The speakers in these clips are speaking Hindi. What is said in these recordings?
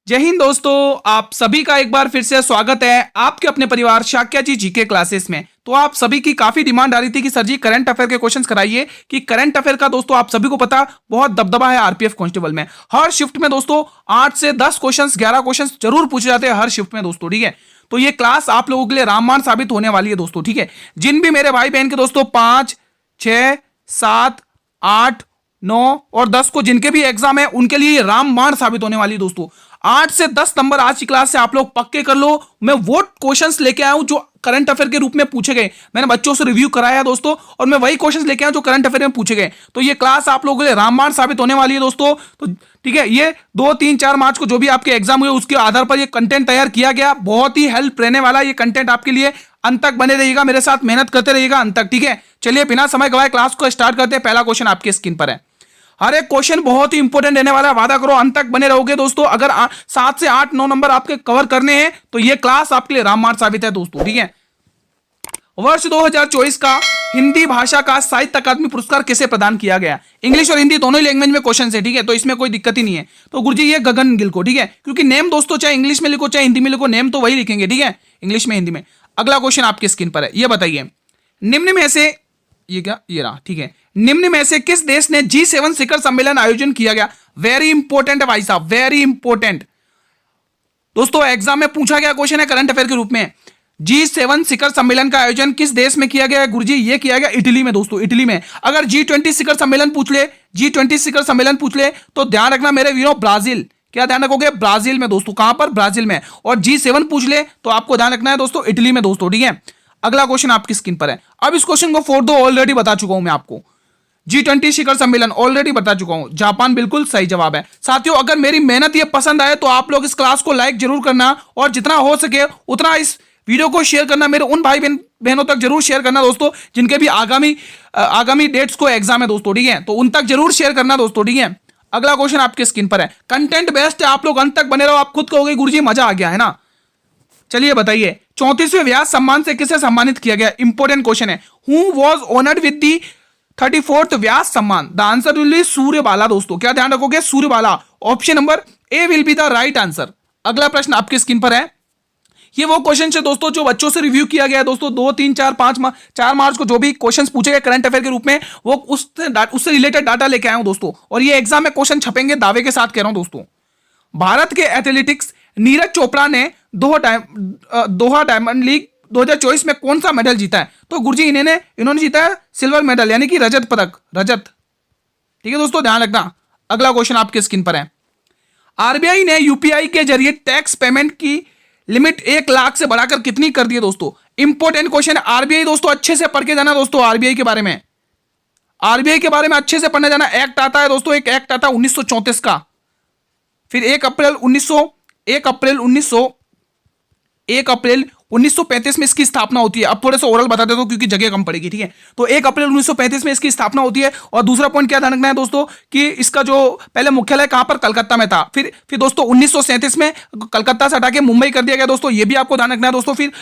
जय हिंद दोस्तों। आप सभी का एक बार फिर से स्वागत है आपके अपने परिवार शाक्या जी जीके क्लासेस में। तो आप सभी की काफी डिमांड आ रही थी कि सर जी करंट अफेयर के क्वेश्चंस कराइए कि करंट अफेयर का दोस्तों आप सभी को पता बहुत दबदबा है आरपीएफ कांस्टेबल में। हर शिफ्ट में दोस्तों 8 से 10 क्वेश्चंस 11 क्वेश्चंस जरूर पूछे जाते हैं हर शिफ्ट में दोस्तों। ठीक है, तो ये क्लास आप लोगों के लिए रामबाण साबित होने वाली है दोस्तों। ठीक है, जिन भी मेरे भाई बहन के दोस्तों 5, 6, 7, 8, 9 और 10 को जिनके भी एग्जाम है उनके लिए रामबाण साबित होने वाली है दोस्तों। 8 से 10 नंबर आज की क्लास से आप लोग पक्के कर लो। मैं वो क्वेश्चंस लेके आया हूं जो करंट अफेयर के रूप में पूछे गए। मैंने बच्चों से रिव्यू कराया दोस्तों और मैं वही क्वेश्चंस लेके आया जो करंट अफेयर में पूछे गए। तो ये क्लास आप लोगों के लिए रामबाण साबित होने वाली है दोस्तों। तो ठीक है, ये 2, 3, 4 मार्च को जो भी आपके एग्जाम हुए उसके आधार पर ये कंटेंट तैयार किया गया। बहुत ही हेल्प रहने वाला ये कंटेंट आपके लिए। अंत तक बने रहिएगा, मेरे साथ मेहनत करते रहिएगा अंत तक। ठीक है, चलिए बिना समय गवाए क्लास को स्टार्ट करते हैं। पहला क्वेश्चन आपके स्क्रीन पर है। हर एक क्वेश्चन बहुत ही इंपॉर्टेंट रहने वाला है, वादा करो अंत तक बने रहोगे दोस्तों। अगर 7 से 8, 9 नंबर आपके कवर करने हैं तो ये क्लास आपके लिए रामबाण साबित है दोस्तों। ठीक है, वर्ष 2024 का हिंदी भाषा का साहित्य अकादमी पुरस्कार किसे प्रदान किया गया? इंग्लिश और हिंदी दोनों ही लैंग्वेज में क्वेश्चन है। ठीक है, तो इसमें कोई दिक्कत ही नहीं है। तो गुरुजी ये गगन गिल को। ठीक है, क्योंकि नेम दोस्तों चाहे इंग्लिश में लिखो चाहे हिंदी में लिखो, नेम तो वही लिखेंगे। ठीक है, इंग्लिश में हिंदी में। अगला क्वेश्चन आपकी स्क्रीन पर है, ये बताइए निम्न में से ये क्या, ये रहा। ठीक है, निम्न में से किस देश ने G7 शिखर सम्मेलन आयोजन किया गया? वेरी इंपॉर्टेंट है भाई साहब, वेरी इंपॉर्टेंट दोस्तों। एग्जाम में पूछा गया क्वेश्चन है करंट अफेयर के रूप में। G7 शिखर सम्मेलन का आयोजन किस देश में किया गया है गुरुजी? ये किया गया इटली में दोस्तों, इटली में। अगर G20 शिखर सम्मेलन पूछ ले, G20 शिखर सम्मेलन पूछ ले तो ध्यान रखना मेरे वीरों, ब्राजील। क्या ध्यान रखोगे? ब्राजील में दोस्तों। कहां पर? ब्राजील में। और G7 पूछ ले तो आपको ध्यान रखना है दोस्तों इटली में दोस्तों। ठीक है, अगला क्वेश्चन आपकी स्क्रीन पर है। अब इस क्वेश्चन को फोड़ दो, ऑलरेडी बता चुका हूं मैं आपको। G20 शिखर सम्मेलन ऑलरेडी बता चुका हूं, जापान बिल्कुल सही जवाब है। साथियों, अगर मेरी मेहनत ये पसंद आए तो आप लोग इस क्लास को लाइक जरूर करना और जितना हो सके उतना इस वीडियो को शेयर करना। मेरे उन भाई बहनों तक जरूर शेयर करना दोस्तों जिनके भी आगामी डेट्स को एग्जाम है दोस्तों। ठीक है, तो उन तक जरूर शेयर करना दोस्तों। ठीक है, अगला क्वेश्चन आपके स्क्रीन पर है। कंटेंट बेस्ट है, आप लोग अंत तक बने रहो। आप खुद कहोगे गुरुजी मजा आ गया है ना। चलिए बताइए 34वें व्यास सम्मान से किसे सम्मानित किया गया? इंपॉर्टेंट क्वेश्चन है। Who was honoured with the 34th व्यास सम्मान? The answer will be Suryabala दोस्तों। क्या ध्यान रखोगे? Suryabala. Option number A will be the right answer. अगला प्रश्न आपकी स्क्रीन पर है। ये वो क्वेश्चन है दोस्तों जो बच्चों से रिव्यू किया गया है दोस्तों। 2, 3, 4 मार्च को जो भी क्वेश्चंस पूछे गए करंट अफेयर के रूप में वो उससे रिलेटेड डाटा लेके आया हूं दोस्तों। और ये एग्जाम में क्वेश्चन छपेंगे, दावे के साथ कह रहा हूं दोस्तों। भारत के एथलेटिक्स नीरज चोपड़ा ने दोहा डायमंड लीग 2024 में कौन सा मेडल जीता है? तो गुरुजी इन्होंने जीता है सिल्वर मेडल यानी कि रजत पदक, रजत। ठीक है दोस्तों, ध्यान रखना। अगला क्वेश्चन आपके स्क्रीन पर है। आरबीआई ने यूपीआई के जरिए टैक्स पेमेंट की लिमिट 1 लाख से बढ़ाकर कितनी कर दी है दोस्तों? इंपॉर्टेंट क्वेश्चन है। आरबीआई दोस्तों अच्छे से पढ़ के जाना दोस्तों। आरबीआई के बारे में अच्छे से पढ़ने जाना। एक्ट आता है दोस्तों, एक एक्ट आता है 1934 का। फिर 1 अप्रैल 1935 में इसकी स्थापना होती है। अब थोड़े से ओरल बता देता हूं क्योंकि जगह कम पड़ेगी। ठीक है, तो 1 अप्रैल 1935 में इसकी स्थापना होती है। और दूसरा पॉइंट क्या ध्यान रखना है दोस्तों कि इसका जो पहले मुख्यालय कहां पर? कलकत्ता में था। फिर दोस्तों 1937 में कलकत्ता से हटा के मुंबई कर दिया गया दोस्तों, ये भी आपको ध्यान रखना है दोस्तों। फिर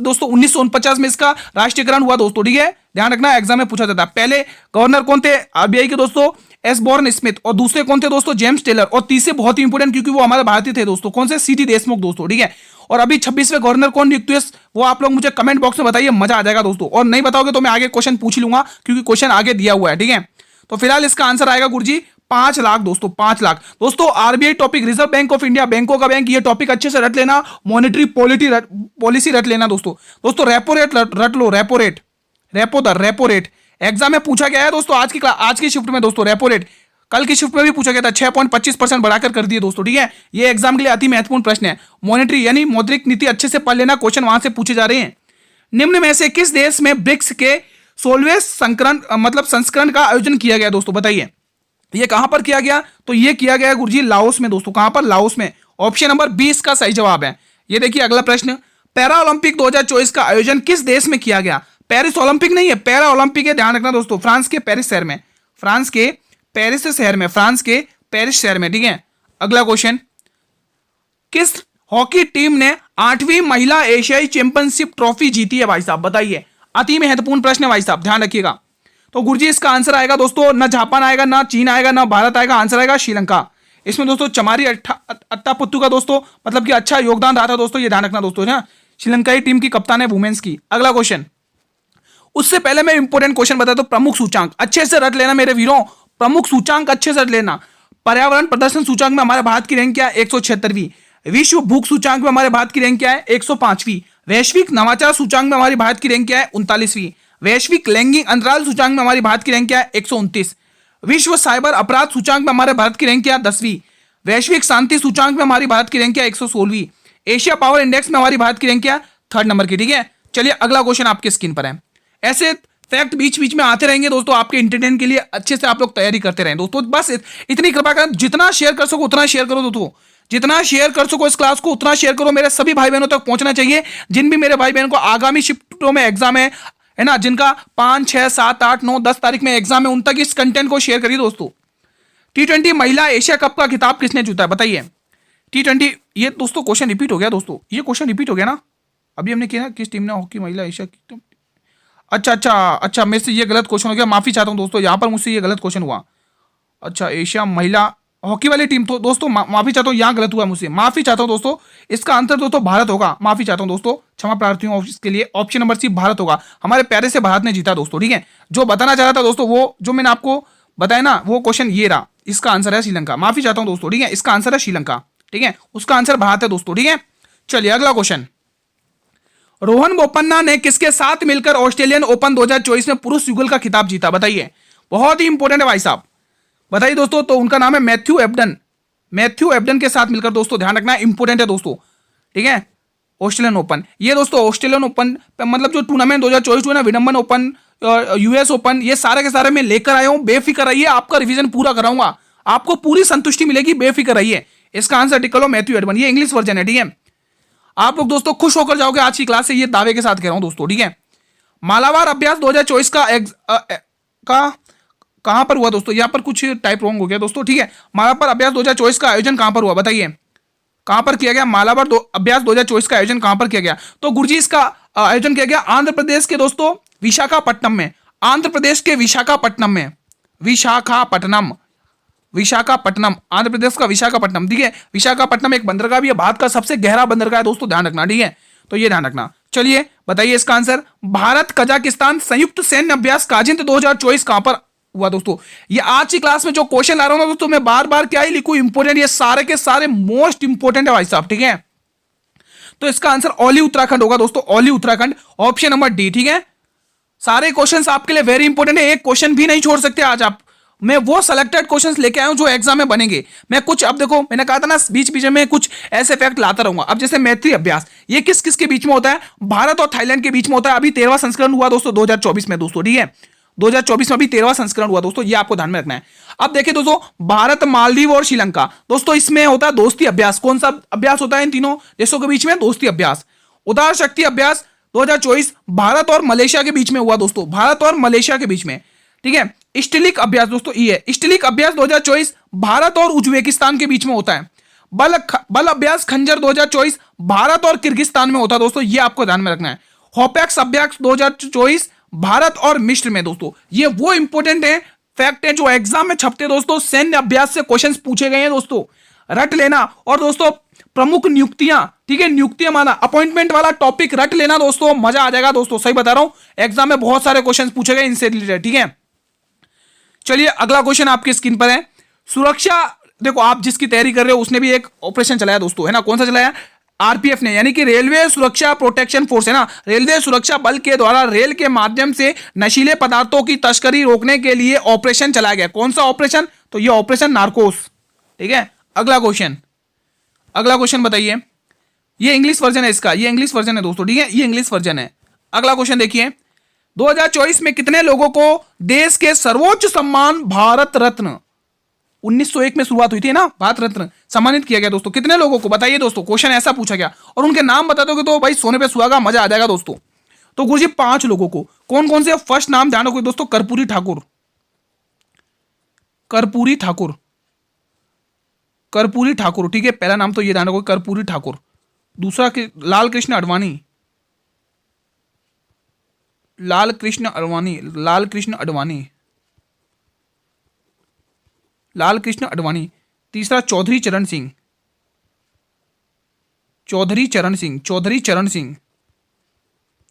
दोस्तों 1949 में इसका राष्ट्रीयकरण हुआ दोस्तों। ठीक है, ध्यान रखना, एग्जाम में पूछा जाता है। पहले गवर्नर कौन थे आरबीआई के दोस्तों? Osborne Smith. और दूसरे कौन थे दोस्तों? James Taylor. और तीसरे बहुत ही इंपोर्टेंट क्योंकि वो हमारे भारतीय थे दोस्तों, कौन से? सीटी देशमुख दोस्तों। ठीक है, और अभी 26वें गवर्नर कौन नियुक्त हुए वो आप लोग मुझे कमेंट बॉक्स में बताइए, मजा आ जाएगा दोस्तों। और नहीं बताओगे तो मैं आगे क्वेश्चन पूछ लूंगा क्योंकि क्वेश्चन आगे दिया हुआ है। ठीक है, तो फिलहाल इसका आंसर आएगा गुरुजी 5 लाख दोस्तों, 5 लाख दोस्तों। RBI topic, reserve bank of India, बैंकों का बैंक, ये टॉपिक अच्छे से रट लेना। मॉनेटरी पॉलिसी रट लेना दोस्तों। रेपो रेट रट लो, रेपो रेट एग्जाम में पूछा गया है दोस्तों। आज की शिफ्ट में दोस्तों रेपो रेट, कल की शिफ्ट में भी पूछा गया था। 6.25% बढ़ाकर कर दिए दोस्तों। ठीक है, ये एग्जाम के लिए अति महत्वपूर्ण प्रश्न है। मॉनेटरी यानी मौद्रिक नीति अच्छे से पढ़ लेना, क्वेश्चन वहां से पूछे जा रहे हैं। निम्न में से किस देश में ब्रिक्स के 16वें संस्करण का आयोजन किया गया दोस्तों? बताइए ये कहां पर किया गया? तो ये किया गया गुरुजी लाओस में दोस्तों। कहां पर? लाओस में। ऑप्शन नंबर 20 का सही जवाब है। ये देखिए अगला प्रश्न। पैरा ओलंपिक 2024 का आयोजन किस देश में किया गया? पेरिस ओलंपिक नहीं है, पैरा ओलंपिक है, ध्यान रखना दोस्तों। फ्रांस के पेरिस शहर में। ठीक है, अगला क्वेश्चन। किस हॉकी टीम ने 8वीं महिला एशियाई चैंपियनशिप ट्रॉफी जीती है भाई साहब? बताइए, अति महत्वपूर्ण प्रश्न है भाई साहब, ध्यान रखिएगा। तो गुरुजी इसका आंसर आएगा दोस्तों, ना जापान आएगा, ना चीन आएगा, ना भारत आएगा, आंसर आएगा श्रीलंका। इसमें दोस्तों चमारी अट्टापुत्तु का दोस्तों मतलब कि अच्छा योगदान रहा था दोस्तों, ये ध्यान रखना दोस्तों ना। श्रीलंकाई टीम की कप्तान है वुमेन्स की। अगला क्वेश्चन, उससे पहले मैं इंपॉर्टेंट क्वेश्चन बताता हूं। प्रमुख सूचांक अच्छे से रट लेना मेरे वीरों, प्रमुख सूचांक अच्छे से रट लेना। पर्यावरण प्रदर्शन सूचांक में हमारे भारत की रैंक क्या है? 176वीं। विश्व भूख सूचांक में हमारे भारत की रैंक क्या है? 105वीं। वैश्विक नवाचार सूचांक में हमारी भारत की रैंक क्या है? 39वीं। वैश्विक लैंगिक अंतराल सूचांक में हमारी भारत की रैंक क्या है? 129। विश्व साइबर अपराध सूचांक में हमारे भारत की रैंक क्या है? 10वीं। वैश्विक शांति सूचांक में हमारी भारत की रैंक क्या है? 116वीं। एशिया पावर इंडेक्स में हमारी भारत की रैंक क्या है? 3rd नंबर की। ठीक है, चलिए अगला क्वेश्चन आपके स्क्रीन पर है। ऐसे फैक्ट बीच बीच में आते रहेंगे दोस्तों आपके इंटरटेन के लिए, अच्छे से आप लोग तैयारी करते रहें दोस्तों। बस इतनी कृपा करें, जितना शेयर कर सको उतना शेयर करो दोस्तों, जितना शेयर कर सको इस क्लास को उतना शेयर करो। मेरे सभी भाई बहनों तक पहुंचना चाहिए। जिन भी मेरे भाई बहन को आगामी शिफ्टों में एग्जाम है ना, जिनका 5, 6, 7, 8, 9, 10 तारीख में एग्जाम है, उन तक इस कंटेंट को शेयर करिए दोस्तों। T20 महिला एशिया कप का खिताब किसने जीता है बताइए? T20, ये दोस्तों क्वेश्चन रिपीट हो गया दोस्तों, ये क्वेश्चन रिपीट हो गया ना, अभी हमने किया ना, किस टीम ने हॉकी महिला एशिया की। अच्छा अच्छा अच्छा, मेरे से ये गलत क्वेश्चन हो गया, माफी चाहता हूँ दोस्तों, यहाँ पर मुझसे ये गलत क्वेश्चन हुआ। अच्छा, एशिया महिला हॉकी वाली टीम तो दोस्तों माफी चाहता हूँ, यहाँ गलत हुआ मुझसे, माफी चाहता हूँ दोस्तों। इसका आंसर दोस्तों भारत होगा, माफी चाहता हूँ दोस्तों, क्षमा प्रार्थी हूँ इसके लिए। ऑप्शन नंबर सी भारत होगा, हमारे प्यारे से भारत ने जीता दोस्तों। ठीक है, जो बताना चाह रहा था दोस्तों, वो जो मैंने आपको बताया ना, वो क्वेश्चन ये रहा, इसका आंसर है श्रीलंका। माफी चाहता हूँ दोस्तों, ठीक है, इसका आंसर है श्रीलंका। ठीक है, उसका आंसर भारत है दोस्तों। ठीक है, चलिए अगला क्वेश्चन। रोहन बोपन्ना ने किसके साथ मिलकर ऑस्ट्रेलियन ओपन 2024 में पुरुष युगल का खिताब जीता बताइए? बहुत ही इंपॉर्टेंट है भाई साहब, बताइए दोस्तों। तो उनका नाम है मैथ्यू एबडन, मैथ्यू एबडन के साथ मिलकर दोस्तों, ध्यान रखना इंपॉर्टेंट है दोस्तों। ठीक है, ऑस्ट्रेलियन ओपन, ये दोस्तों ऑस्ट्रेलियन ओपन मतलब जो टूर्नामेंट 2024 हुआ ना, विडम्बन ओपन, यूएस ओपन, ये सारे के सारे मैं लेकर आया हूं। बेफिक्र रहिए, आपका रिवीजन पूरा कराऊंगा, आपको पूरी संतुष्टि मिलेगी, बेफिक्र रहिए। इसका आंसर टिक लो, मैथ्यू एबडन, ये इंग्लिश वर्जन है। ठीक है, आप लोग दोस्तों खुश होकर जाओगे आज की क्लास से, ये दावे के साथ कह रहा हूं दोस्तों। ठीक है, मालाबार अभ्यास 2024 का कहां पर हुआ दोस्तों? यहां पर कुछ टाइप रॉन्ग हो गया दोस्तों। ठीक है, मालाबार अभ्यास 2024 का आयोजन कहां पर हुआ बताइए? कहां पर किया गया? मालाबार अभ्यास 2024 का आयोजन कहां पर किया गया? तो गुरुजी इसका आयोजन किया गया आंध्र प्रदेश के दोस्तों विशाखापट्टनम में, आंध्र प्रदेश के विशाखापट्टनम में, विशाखापट्टनम, विशाखापट्टनम, आंध्र प्रदेश का विशाखापट्टनम। ठीक है, विशाखापट्टनम एक बंदरगाह भी है, भारत का सबसे गहरा बंदरगाह है दोस्तों, ध्यान रखना। ठीक है, तो ये ध्यान रखना। चलिए बताइए इसका आंसर। भारत कजाकिस्तान संयुक्त सैन्य अभ्यास काजिंत 2024 कहां पर हुआ दोस्तों? ये आज की क्लास में जो क्वेश्चन ला रहा हूं ना दोस्तों, मैं बार बार क्या ही लिखूं, इंपोर्टेंट, ये सारे के सारे मोस्ट इंपोर्टेंट है भाई साहब। ठीक है, तो इसका आंसर ओली उत्तराखंड होगा दोस्तों, ओली उत्तराखंड, ऑप्शन नंबर डी। ठीक है, सारे क्वेश्चंस आपके लिए वेरी इंपॉर्टेंट है, एक क्वेश्चन भी नहीं छोड़ सकते आज आप। मैं वो सिलेक्टेड क्वेश्चंस लेके आया हूं जो एग्जाम में बनेंगे। मैं कुछ, अब देखो मैंने कहा था ना बीच बीच में कुछ ऐसे फैक्ट लाता रहूंगा। अब जैसे मैत्री अभ्यास, ये किस किस के बीच में होता है? भारत और थाईलैंड के बीच में होता है। अभी 13वां संस्करण हुआ दोस्तों 2024 में दोस्तों। ठीक है, 2024 में अभी 13वां संस्करण हुआ दोस्तों, ये आपको ध्यान में रखना है। अब देखिए दोस्तों, भारत, मालदीव और श्रीलंका दोस्तों, इसमें होता है दोस्ती अभ्यास। कौन सा अभ्यास होता है इन तीनों देशों के बीच में? दोस्ती अभ्यास। उदार शक्ति अभ्यास 2024 भारत और मलेशिया के बीच में हुआ दोस्तों, भारत और मलेशिया के बीच में। ठीक है, इस्टिलिक अभ्यास दोस्तों, ये है इस्टिलिक अभ्यास 2024 भारत और उज्बेकिस्तान के बीच में होता है। बल अभ्यास खंजर 2024 भारत और किर्गिस्तान में होता है दोस्तों, ये आपको ध्यान में रखना है। होपैक्स अभ्यास 2024 भारत और मिस्र में दोस्तों। ये वो इंपॉर्टेंट है, फैक्ट है जो एग्जाम में छपते दोस्तों, सैन्य अभ्यास से क्वेश्चंस पूछे गए हैं दोस्तों, रट लेना। और दोस्तों प्रमुख नियुक्तियां, ठीक है, नियुक्तियां माना, अपॉइंटमेंट वाला टॉपिक रट लेना दोस्तों, मजा आ जाएगा दोस्तों, सही बता रहा हूं। एग्जाम में बहुत सारे क्वेश्चंस पूछे गए इनसे रिलेटेड। ठीक है, चलिए अगला क्वेश्चन आपकी स्क्रीन पर है। सुरक्षा, देखो आप जिसकी तैयारी कर रहे हो उसने भी एक ऑपरेशन चलाया दोस्तों, है ना, कौन सा चलाया? आरपीएफ ने, यानी कि रेलवे सुरक्षा प्रोटेक्शन फोर्स, है ना, रेलवे सुरक्षा बल के द्वारा रेल के माध्यम से नशीले पदार्थों की तस्करी रोकने के लिए ऑपरेशन चलाया गया। कौन सा ऑपरेशन? तो ये ऑपरेशन नार्कोस। ठीक है, अगला क्वेश्चन, अगला क्वेश्चन बताइए। ये इंग्लिश वर्जन है इसका, ये इंग्लिश वर्जन है दोस्तों। ठीक है, ये इंग्लिश वर्जन है। अगला क्वेश्चन देखिए, 2024 में कितने लोगों को देश के सर्वोच्च सम्मान भारत रत्न, 1901 में शुरुआत हुई थी ना, भारत रत्न सम्मानित किया गया दोस्तों, कितने लोगों को बताइए दोस्तों? क्वेश्चन ऐसा पूछा गया और उनके नाम बता दोगे तो भाई सोने पे सुहागा, मजा आ जाएगा दोस्तों। तो गुरुजी 5 लोगों को, कौन कौन से? फर्स्ट नाम ध्यान रखो दोस्तों, कर्पूरी ठाकुर, कर्पूरी ठाकुर, कर्पूरी ठाकुर। ठीक है, पहला नाम तो ये ध्यान रखो, कर्पूरी ठाकुर। दूसरा लाल कृष्ण अडवाणी, लाल कृष्ण अडवाणी, लाल कृष्ण अडवाणी, लाल कृष्ण अडवाणी। तीसरा चौधरी चरण सिंह, चौधरी चरण सिंह, चौधरी चरण सिंह,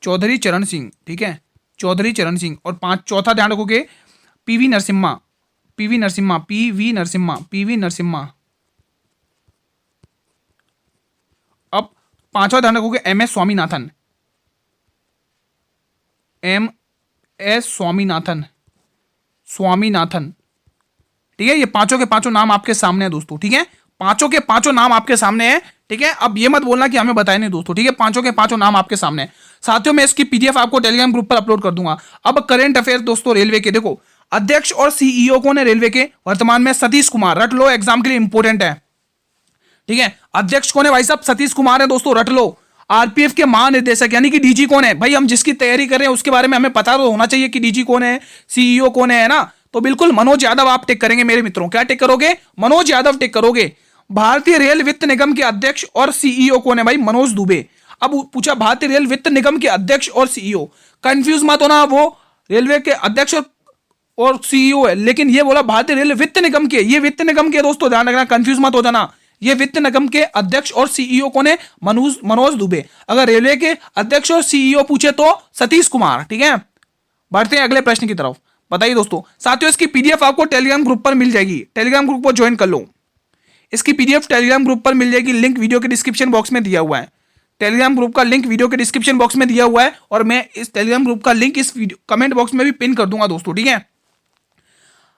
चौधरी चरण सिंह, ठीक है, चौधरी चरण सिंह। और चौथा ध्यान रखोगे PV Narasimha, PV Narasimha, PV Narasimha, PV Narasimha. अब पांचवा ध्यान रखोगे M S Swaminathan, M S Swaminathan, Swaminathan, ठीक है। ये पांचों के पांचों नाम आपके सामने है दोस्तों, ठीक है, पांचों के पांचों नाम आपके सामने है, ठीक है। अब ये मत बोलना कि हमें बताए नहीं दोस्तों, ठीक है, पांचों के पांचों नाम आपके सामने है। साथियों मैं इसकी पीडीएफ आपको टेलीग्राम ग्रुप पर अपलोड कर दूंगा। अब करंट अफेयर दोस्तों रेलवे के, देखो अध्यक्ष और सीईओ कौन है रेलवे के वर्तमान में? सतीश कुमार, रट लो, एग्जाम के लिए इंपॉर्टेंट है, ठीक है। अध्यक्ष कौन है भाई साहब? सतीश कुमार है दोस्तों, रट लो। आरपीएफ के महानिदेशक यानी कि डीजी कौन है? भाई हम जिसकी तैयारी कर रहे हैं उसके बारे में हमें पता तो होना चाहिए कि डीजी कौन है, सीईओ कौन है ना? तो बिल्कुल मनोज यादव आप टिक करेंगे मेरे मित्रों। क्या टिक करोगे? मनोज यादव टिक करोगे। भारतीय रेल वित्त निगम के अध्यक्ष और सीईओ कौन है भाई? मनोज दुबे। अब पूछा भारतीय रेल वित्त निगम के अध्यक्ष और सीईओ, कंफ्यूज मत होना, वो रेलवे के अध्यक्ष और सीईओ है, लेकिन ये बोला भारतीय रेल वित्त निगम के, ये वित्त निगम के दोस्तों, ध्यान रखना, कंफ्यूज मत हो जाना। ये वित्त निगम के अध्यक्ष और सीईओ कौन है? मनोज दुबे। अगर रेलवे के अध्यक्ष और सीईओ पूछे तो सतीश कुमार, ठीक है। बढ़ते हैं अगले प्रश्न की तरफ। बताइए दोस्तों, साथियों इसकी पीडीएफ आपको टेलीग्राम ग्रुप पर मिल जाएगी, टेलीग्राम ग्रुप को ज्वाइन कर लो। इसकी पीडीएफ टेलीग्राम ग्रुप पर मिल जाएगी, लिंक वीडियो के डिस्क्रिप्शन बॉक्स में दिया हुआ है। टेलीग्राम ग्रुप का लिंक वीडियो के डिस्क्रिप्शन बॉक्स में दिया हुआ है, और मैं इस टेलीग्राम ग्रुप का लिंक इस कमेंट बॉक्स में भी पिन कर दूंगा दोस्तों, ठीक है।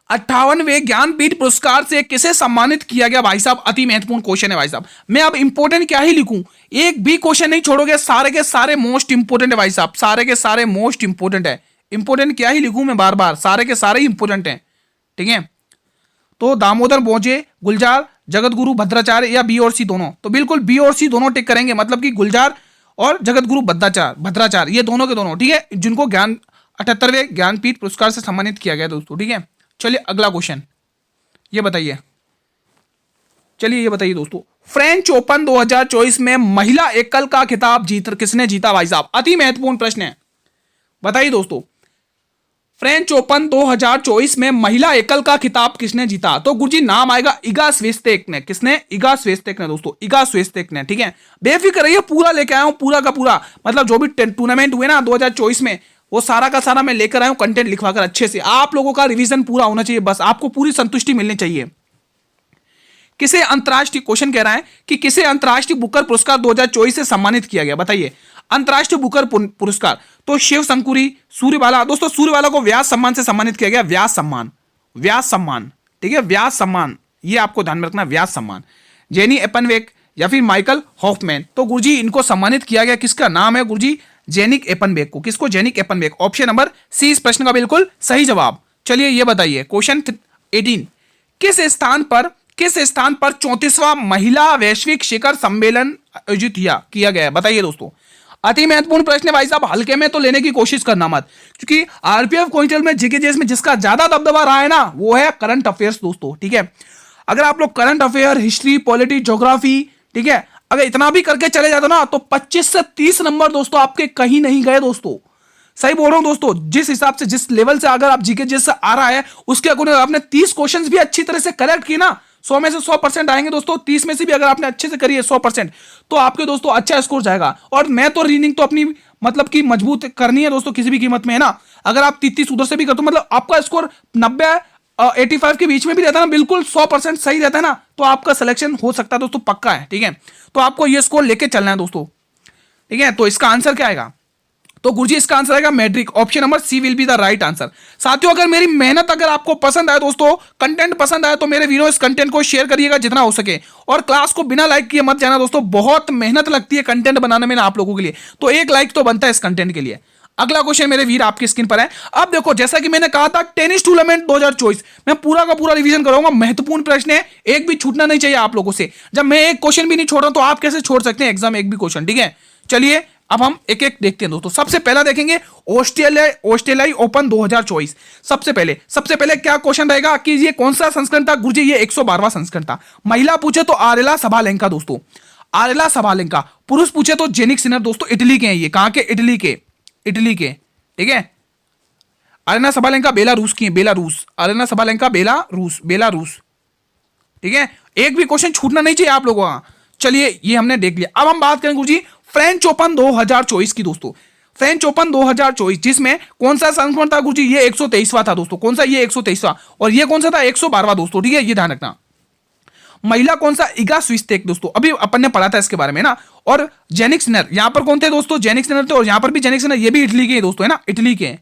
58वें ज्ञानपीठ पुरस्कार से किसे सम्मानित किया गया भाई साहब? अति महत्वपूर्ण क्वेश्चन है भाई साहब। मैं अब इंपोर्टेंट क्या ही लिखूं, एक भी क्वेश्चन नहीं छोड़ोगे, सारे के सारे मोस्ट इंपोर्टेंट है भाई साहब, सारे के सारे मोस्ट इंपोर्टेंट है। इंपोर्टेंट क्या ही लिखूं मैं बार बार, सारे के सारे इंपोर्टेंट हैं, ठीक है। तो दामोदर बोजे, गुलजार, जगत गुरु भद्राचार्य या बी और सी दोनों? तो बिल्कुल बी और सी दोनों टिक करेंगे, मतलब कि गुलजार और जगत गुरु भद्राचार्य ये दोनों के दोनों, ठीक है, जिनको 78वें ज्ञानपीठ पुरस्कार से सम्मानित किया गया दोस्तों, ठीक है। चलिए अगला क्वेश्चन, ये बताइए, चलिए ये बताइए दोस्तों, फ्रेंच ओपन 2024 में महिला एकल का खिताब किसने जीता भाई साहब? अति महत्वपूर्ण प्रश्न है, बताइए दोस्तों। फ्रेंच ओपन 2024 में महिला एकल का खिताब किसने जीता? तो गुरुजी नाम आएगा इगा स्वितेक ने। किसने? इगा स्वितेक ने दोस्तों, इगा स्वितेक ने, ठीक है। बेफिक्र रहिए, पूरा लेके आया हूं, पूरा का पूरा, मतलब जो भी टूर्नामेंट हुए ना 2024 में, वो सारा का सारा मैं लेकर आया हूं, कंटेंट लिखवाकर अच्छे से। आप लोगों का रिवीजन पूरा होना चाहिए, बस आपको पूरी संतुष्टि मिलनी चाहिए। किसे अंतरराष्ट्रीय, क्वेश्चन कह रहा है कि किसे अंतरराष्ट्रीय बुकर पुरस्कार 2024 से सम्मानित किया गया? बताइए। अंतरराष्ट्रीय बुकर पुरस्कार, तो शिव शंकुरी, सूर्यबाला, दोस्तों सूर्यबाला को व्यास सम्मान से सम्मानित किया गया, व्यास सम्मान, व्यास सम्मान, ठीक है, व्यास सम्मान, ये आपको ध्यान में रखना, व्यास सम्मान। जेनी एपनवेक या फिर माइकल हॉफमैन, तो गुरुजी इनको सम्मानित किया गया, किसका नाम है गुरुजी? जेनिक एपनबेक को। किसको? जेनिक एपनबेक। ऑप्शन नंबर सी इस प्रश्न का बिल्कुल सही जवाब। चलिए ये बताइए, क्वेश्चन 18, किस स्थान पर 34वां महिला वैश्विक शिखर सम्मेलन आयोजित किया गया है? बताइए दोस्तों। अति महत्वपूर्ण प्रश्न है भाई साहब, हल्के में तो लेने की कोशिश करना मत, क्योंकि आरपीएफ कांस्टेबल में जीके में जिसका ज्यादा दबदबा रहा है ना, वो है करंट अफेयर्स दोस्तों, ठीक है। अगर आप लोग current affair, history, polity, geography, ठीक है, अगर इतना भी करके चले जाते ना, तो 25 से 30 नंबर दोस्तों आपके कहीं नहीं गए दोस्तों। सही बोल रहा हूं दोस्तों, जिस हिसाब से, जिस लेवल से अगर आप जीके जैसे आ रहा है, उसके अकॉर्डिंग आपने 30 क्वेश्चंस भी अच्छी तरह से करेक्ट किए ना, 100 में से 100% आएंगे दोस्तों। 30 में से भी अगर आपने अच्छे से करी है 100%, तो आपके दोस्तों अच्छा स्कोर जाएगा। और मैं तो रीडिंग तो अपनी मतलब कि मजबूत करनी है दोस्तों, किसी भी कीमत में, है ना। अगर आप 33 उधर से भी करते हो, मतलब आपका स्कोर 90 85 के बीच में भी रहता है ना, बिल्कुल 100% सही रहता है ना, तो आपका सिलेक्शन हो सकता है दोस्तों, पक्का है, ठीक है। तो आपको ये स्कोर लेके चलना है दोस्तों, ठीक है। तो इसका आंसर क्या आएगा? तो गुरुजी इसका आंसर आएगा matric. Option number C will be the right answer. साथियों अगर मेरी मेहनत अगर आपको पसंद आए दोस्तों, कंटेंट पसंद आए, तो मेरे वीडियो इस कंटेंट को शेयर करिएगा जितना हो सके, और क्लास को बिना लाइक किए मत जाना दोस्तों। बहुत मेहनत लगती है कंटेंट बनाने में ना आप लोगों के लिए, तो एक लाइक तो बनता है इस कंटेंट के लिए। अगला क्वेश्चन मेरे वीर आपकी स्क्रीन पर है। अब देखो, जैसा कि मैंने कहा था, टेनिस टूर्नामेंट 2024 मैं पूरा का पूरा रिवीजन करूंगा। महत्वपूर्ण प्रश्न है, एक भी छूटना नहीं चाहिए आप लोगों से। जब मैं एक क्वेश्चन भी नहीं छोड़ रहा हूं, तो आप कैसे छोड़ सकते हैं एग्जाम एक भी क्वेश्चन, ठीक है। चलिए अब हम एक एक देखते हैं दोस्तों। सबसे पहला देखेंगे ऑस्ट्रेलियाई ओपन 2024। सबसे पहले क्या क्वेश्चन रहेगा कि ये कौन सा संस्करण था? गुरुजी ये 112वां संस्करण था। महिला पूछे तो आरेला सबालेंका दोस्तों, आरेला सबालेंका। पुरुष पूछे तो जेनिक सिनर दोस्तों, इटली के हैं ये। कहां के? इटली के, ठीक है। अरेना सबालेंका बेलारूस की है, बेलारूस। अरेना सबालेंका बेलारूस, ठीक है। एक भी क्वेश्चन छूटना नहीं चाहिए आप लोगों का। चलिए ये हमने देख लिया। अब हम बात करें गुरुजी फ्रेंच ओपन 2024 की दोस्तों। फ्रेंच ओपन 2024 जिसमें कौन सा संस्करण था गुरुजी? ये 123वां था दोस्तों। कौन सा? ये 123वां। और ये कौन सा था? 112वां दोस्तों। ठीक है, ये ध्यान रखना। महिला कौन सा? इगा स्विस्टेक दोस्तों, अभी अपन ने पढ़ा था इसके बारे में ना। और जेनिक सिनर यहां पर कौन थे दोस्तों? जेनिक सिनर थे। और यहां पर भी जेनिक सिनर, ये भी इटली के दोस्तों है ना, इटली के।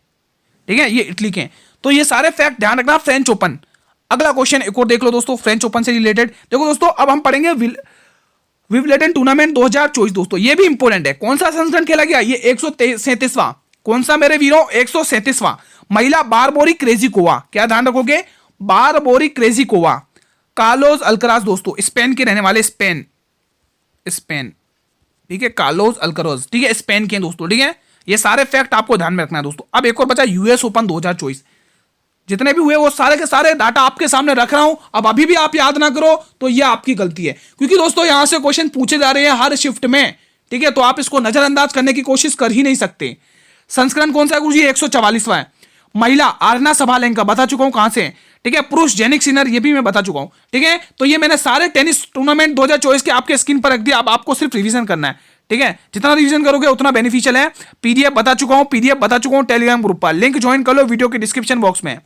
ठीक है, ये इटली के। तो ये सारे फैक्ट ध्यान रखना। French open. अगला क्वेश्चन एक और देख लो दोस्तों, फ्रेंच ओपन से रिलेटेड। देखो दोस्तों, अब हम पढ़ेंगे विंबलडन टूर्नामेंट 2024 दोस्तों। ये भी इंपॉर्टेंट है। कौन सा संस्करण खेला गया? ये 137वां। कौन सा मेरे वीरों? 137वां। महिला बारबोरी क्रेजिकोवा। क्या ध्यान रखोगे? बारबोरी क्रेजिकोवा। कार्लोस अल्कराज दोस्तों, स्पेन के रहने वाले, स्पेन। ठीक है, कार्लोस अल्कराज। ठीक है, स्पेन के दोस्तों। ठीक है, ये सारे फैक्ट आपको ध्यान में रखना है दोस्तों। अब एक और बचा यूएस ओपन 2024। जितने भी हुए वो सारे के सारे डाटा आपके सामने रख रहा हूं। अब अभी भी आप याद ना करो तो ये आपकी गलती है, क्योंकि दोस्तों यहां से क्वेश्चन पूछे जा रहे हैं हर शिफ्ट में। ठीक है, तो आप इसको नजरअंदाज करने की कोशिश कर ही नहीं सकते। संस्करण कौन सा है गुरुजी? 144वां है। महिला आरना सभालेंका, बता चुका हूं कहां से। ठीक है, पुरुष जेनिक सिनर, ये भी मैं बता चुका हूं। ठीक है, तो ये मैंने सारे टेनिस टूर्नामेंट 2024 के आपके स्क्रीन पर रख दिया। अब आपको सिर्फ रिवीजन करना है। ठीक है, जितना रिवीजन करोगे उतना बेनिफिशियल है। पीडीएफ बता चुका हूं टेलीग्राम ग्रुप पर, लिंक ज्वाइन कर लो वीडियो के डिस्क्रिप्शन बॉक्स में।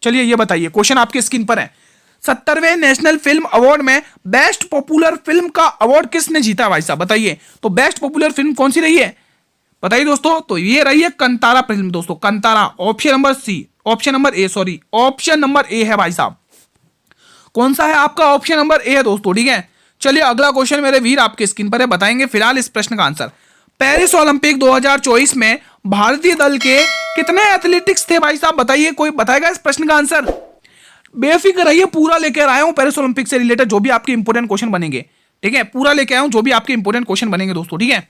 चलिए ये बताइए, क्वेश्चन आपके स्क्रीन पर है। 70वें नेशनल फिल्म अवार्ड में बेस्ट पॉपुलर फिल्म का अवार्ड किसने जीता भाई साहब? बताइए। तो बेस्ट पॉपुलर फिल्म कौन सी रही है? बताइए दोस्तों। तो ये रही है कंतारा फिल्म दोस्तों, कंतारा। ऑप्शन नंबर ए है भाई साहब। कौन सा है आपका? ऑप्शन नंबर ए है दोस्तों। ठीक है, चलिए अगला क्वेश्चन मेरे वीर आपके स्क्रीन पर है, बताएंगे फिलहाल इस प्रश्न का आंसर। पेरिस ओलंपिक 2024 में भारतीय दल के कितने एथलेटिक्स थे भाई साहब? बताइए, कोई बताएगा इस प्रश्न का आंसर? बेफिक्र रहिए, पूरा लेकर आया हूं पेरिस ओलंपिक से रिलेटेड जो भी आपके इंपोर्टेंट क्वेश्चन बनेंगे। ठीक है, पूरा लेकर आया हूं जो भी आपके इंपोर्टेंट क्वेश्चन बनेंगे दोस्तों। ठीक है,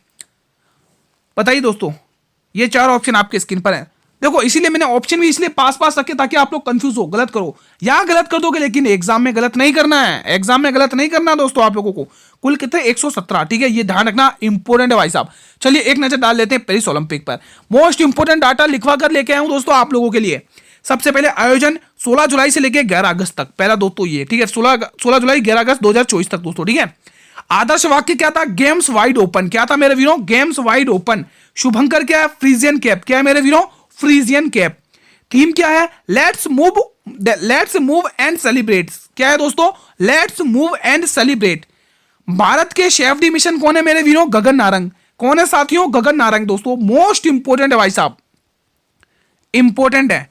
बताइए दोस्तों। ये 4 ऑप्शन आपके स्क्रीन पर है। देखो, इसीलिए मैंने ऑप्शन भी इसलिए पास रखे ताकि आप लोग कंफ्यूज हो, गलत करो। यहां गलत कर दोगे, लेकिन एग्जाम में गलत नहीं करना है। एग्जाम में गलत नहीं करना दोस्तों आप लोगों को। कुल कितने? 117। ठीक है, ये ध्यान रखना, इंपोर्टेंट है भाई साहब। चलिए एक नजर डाल लेते हैं पेरिस ओलंपिक पर। मोस्ट इंपोर्टेंट डाटा लिखवा कर लेके आया हूं दोस्तों आप लोगों के लिए। सबसे पहले आयोजन 16 जुलाई से लेकर 11 अगस्त तक। पहला दोस्तों ये, ठीक है, 16 जुलाई 11 अगस्त 2024 तक दोस्तों। ठीक है, आदर्श वाक्य क्या था? Games wide open. क्या था मेरे वीरों? Games wide open. शुभंकर क्या है? Friesian cap. क्या है मेरे वीरों? Friesian cap. थीम क्या है? Let's move and celebrate. क्या है दोस्तों? Let's move and celebrate. Bharat के शेफ डी मिशन कौन है मेरे वीरों? गगन नारंग। कौन है साथियों? गगन नारंग दोस्तों। मोस्ट इंपोर्टेंट है भाई साहब, इंपोर्टेंट है।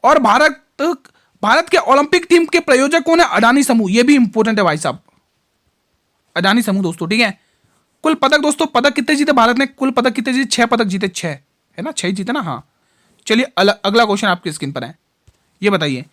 और भारत के ओलंपिक टीम के प्रायोजक कौन है? अडानी समूह। ये भी इंपोर्टेंट है भाई साहब, अडानी समूह दोस्तों। ठीक है, कुल पदक दोस्तों, पदक कितने जीते भारत ने? कुल पदक कितने जीते? 6 पदक जीते। 6 है ना, 6 जीते ना। हाँ, चलिए अगला क्वेश्चन आपकी स्क्रीन पर है। ये बताइए,